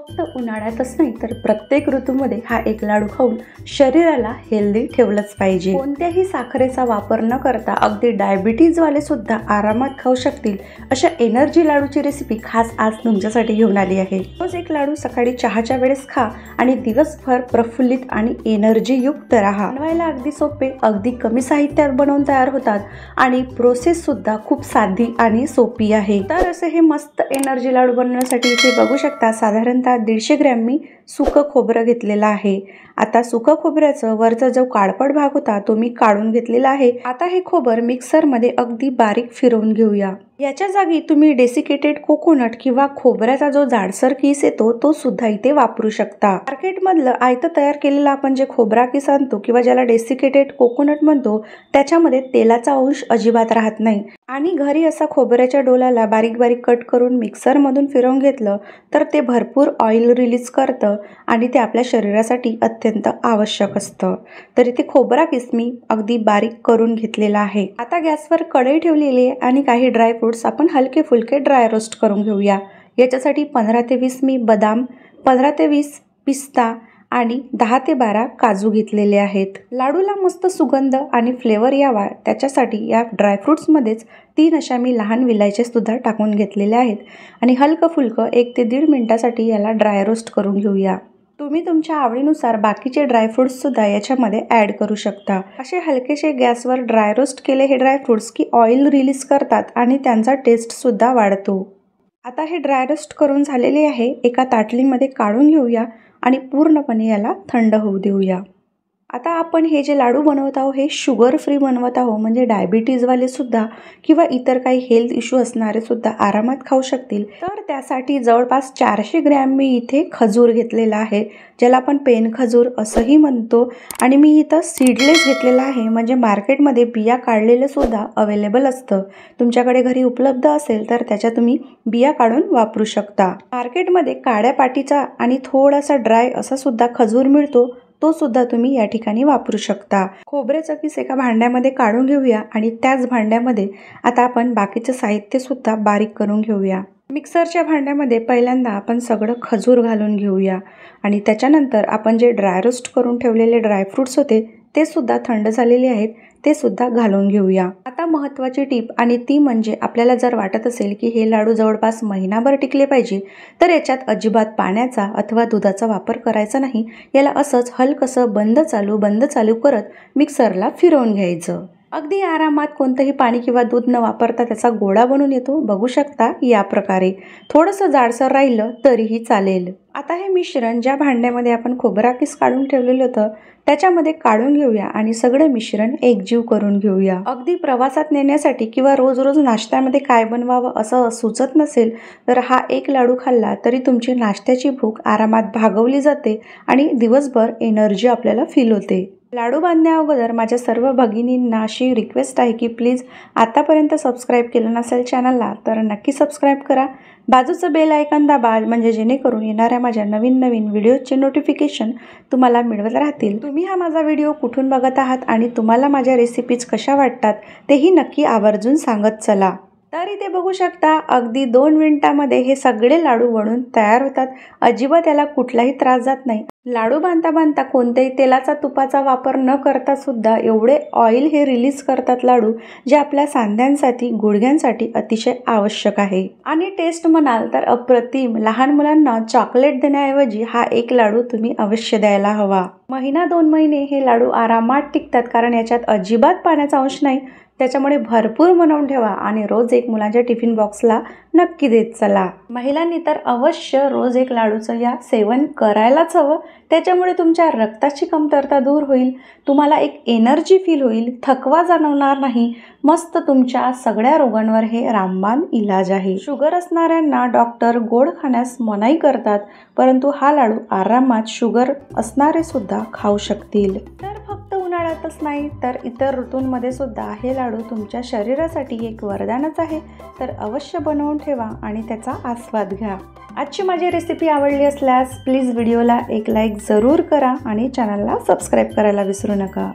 फक्त उन्हाळ्यातच नाही तर प्रत्येक ऋतूमध्ये हा एक लाडू खाऊन शरीराला हेल्दी ठेवलंच पाहिजे। कोणत्याही साखरेचा वापर न करता अगदी डायबिटीज वाले सुद्धा आरामात खाऊ शकतील अशा एनर्जी लाडूची रेसिपी खास आज तुमच्यासाठी घेऊन आली आहे। रोज एक लाडू सकाळी चहाच्या वेळेस खा आणि दिवसभर प्रफुल्लित आणि एनर्जी युक्त राहा। बनवायला अगदी सोपे, अगदी कमी साहित्यात बनवून तयार होतात आणि प्रोसेस सुद्धा खूप साधी आणि सोपी आहे। तर असे हे मस्त एनर्जी लाडू बनवण्यासाठी इथे बघू शकता साधारणतः 150 ग्रॅम मी सुकं खोबरं घेतलेलं आहे। आता सुकं खोबऱ्याचं वरचा जो काळपट भाग होता तो मी काढून घेतलेला आहे। आता हे खोबर मिक्सर मध्ये अगदी बारीक फिरवून घेऊया। याच्या जागी तुम्ही डेसिकेटेड कोकोनट किंवा खोबऱ्याचा जो जाडसर किस येतो तो सुद्धा इथे वापरू शकता। मार्केट मधलं आयतं तयार केलेलं आपण जे खोबरा किस आणतो किंवा ज्याला डेसिकेटेड कोकोनट म्हणतो त्याच्यामध्ये तेलाचा अंश अजिबात राहत नाही आणि घरी असा खोबऱ्याच्या डोलाला बारीक बारीक कट करून मिक्सर मधून फिरवून घेतलं तर ते भरपूर ऑइल रिलीज करतं आणि ते आपल्या शरीरासाठी अत्यंत आवश्यक असतं। तर इथे खोबरा किस मी अगदी बारीक करून घेतलेला आहे। आता गॅसवर कढई ठेवलेली आहे आणि काही ड्राय फ्रुट्स आपण हलके फुलके ड्राय रोस्ट करून घेऊया। याच्यासाठी 15 ते 20 मी बदाम, 15 ते 20 पिस्ता आणि 10 ते 12 काजू घेतलेले आहेत। लाडूला मस्त सुगंध आणि फ्लेवर यावा त्याच्यासाठी या ड्रायफ्रुट्समध्येच 3 अशा मी लहान विलायच्या सुद्धा टाकून घेतलेल्या आहेत आणि हलकं फुलकं 1 ते 1.5 मिनिटासाठी याला ड्राय रोस्ट करून घेऊया। तुम्ही तुमच्या आवडीनुसार बाकीचे ड्रायफ्रुट्स सुद्धा याच्यामध्ये ॲड करू शकता। असे हलकेसे गॅसवर ड्राय रोस्ट केले हे ड्रायफ्रुट्स की ऑइल रिलीज करतात आणि त्यांचा टेस्ट सुद्धा वाढतो। आता हे ड्राय रोस्ट करून झालेले आहे, एका ताटलीमध्ये काढून घेऊया आणि पूर्णपणे याला थंड होऊ देऊया। आता आपण हे जे लाडू बनवत आहोत हे शुगर फ्री बनवत आहोत, म्हणजे डायबिटीजवाले सुद्धा किंवा इतर काही हेल्थ इश्यू असणारे सुद्धा आरामात खाऊ शकतील। तर त्यासाठी जवळपास 400 ग्रॅम मी इथे खजूर घेतलेला आहे, ज्याला आपण पेन खजूर असंही म्हणतो आणि मी इथं सीडलेस घेतलेला आहे, म्हणजे मार्केटमध्ये बिया काढलेले सुद्धा अवेलेबल असतं। तुमच्याकडे घरी उपलब्ध असेल तर त्याच्या तुम्ही बिया काढून वापरू शकता। मार्केटमध्ये काळ्या पाटीचा आणि थोडासा ड्राय असा सुद्धा खजूर मिळतो, तो सुद्धा तुम्ही या ठिकाणी वापरू शकता। खोबऱ्याचा किस एका भांड्यामध्ये काढून घेऊया आणि त्याच भांड्यामध्ये आता आपण बाकीचं साहित्य सुद्धा बारीक करून घेऊया। मिक्सरच्या भांड्यामध्ये पहिल्यांदा आपण सगळं खजूर घालून घेऊया आणि त्याच्यानंतर आपण जे ड्राय रोस्ट करून ठेवलेले ड्रायफ्रुट्स होते ते सुद्धा थंड झालेले आहेत, ते सुद्धा घालून घेऊया। आता महत्त्वाची टीप आणि ती म्हणजे आपल्याला जर वाटत असेल की हे लाडू जवळपास महिनाभर टिकले पाहिजे तर याच्यात अजिबात पाण्याचा अथवा दुधाचा वापर करायचा नाही। याला असंच हलकसं बंद चालू करत मिक्सरला फिरवून घ्यायचं। अगदी आरामात कोणतंही पाणी किंवा दूध न वापरता त्याचा गोळा बनून येतो, बघू शकता या प्रकारे। थोडंसं जाडसर राहिलं तरीही चालेल। आता हे मिश्रण ज्या भांड्यामध्ये आपण खोबरा किस काढून ठेवलेलं होतं त्याच्यामध्ये काढून घेऊया आणि सगळं मिश्रण एकजीव करून घेऊया। अगदी प्रवासात नेण्यासाठी किंवा रोज रोज नाश्त्यामध्ये काय बनवावं असं सुचत नसेल तर हा एक लाडू खाल्ला तरी तुमची नाश्त्याची भूक आरामात भागवली जाते आणि दिवसभर एनर्जी आपल्याला फील होते। लाडू बांधण्या अगोदर माझ्या सर्व भगिनींना अशी रिक्वेस्ट आहे की प्लीज आतापर्यंत सबस्क्राईब केलं नसेल चॅनलला तर नक्की सबस्क्राईब करा। बाजूचं बेल आयकॉन दाबा, म्हणजे जेणेकरून येणाऱ्या माझ्या नवीन व्हिडिओचे नोटिफिकेशन तुम्हाला मिळवत राहतील। तुम्ही हा माझा व्हिडिओ कुठून बघत आहात आणि तुम्हाला माझ्या रेसिपीज कशा वाटतात तेही नक्की आवर्जून सांगत चला। तर इथे बघू शकता अगदी 2 मिनिटांमध्ये हे सगळे लाडू बनून तयार होतात, अजिबात याला कुठलाही त्रास जात नाही। लाडू बांधता कोणत्याही तेलाचा तुपाचा वापर न करता सुद्धा एवढे ऑइल हे रिलीज करतात लाडू, जे आपल्या सांध्यांसाठी गुडघ्यांसाठी अतिशय आवश्यक आहे। आणि टेस्ट म्हणाल तर अप्रतिम। लहान मुलांना चॉकलेट देण्याऐवजी हा एक लाडू तुम्ही अवश्य द्यायला हवा। 1-2 महिने हे लाडू आरामात टिकतात, कारण याच्यात अजिबात पाण्याचा अंश नाही। त्याच्यामुळे भरपूर बनवून ठेवा आणि रोज एक मुलांच्या टिफिन बॉक्सला नक्की देत चला। महिलांनी तर अवश्य रोज एक लाडूचं या सेवन करायलाच हवं, त्याच्यामुळे तुमच्या रक्ताची कमतरता दूर होईल, तुम्हाला एक एनर्जी फील होईल, थकवा जाणवणार नाही। मस्त तुमच्या सगळ्या रोगांवर हे रामबाण इलाज आहे। शुगर असणाऱ्यांना डॉक्टर गोड खाण्यास मनाई करतात, परंतु हा लाडू आरामात शुगर असणारे सुद्धा खाऊ शकतील। तर फक्त उन्हाळ्यातच नाही तर इतर ऋतूंमध्ये सुद्धा हे लाडू तुमच्या शरीरासाठी एक वरदानच आहे। तर अवश्य बनवून ठेवा आणि त्याचा आस्वाद घ्या। आजची माझी रेसिपी आवडली असल्यास प्लीज व्हिडिओला एक लाईक जरूर करा आणि चॅनलला सबस्क्राईब करायला विसरू नका।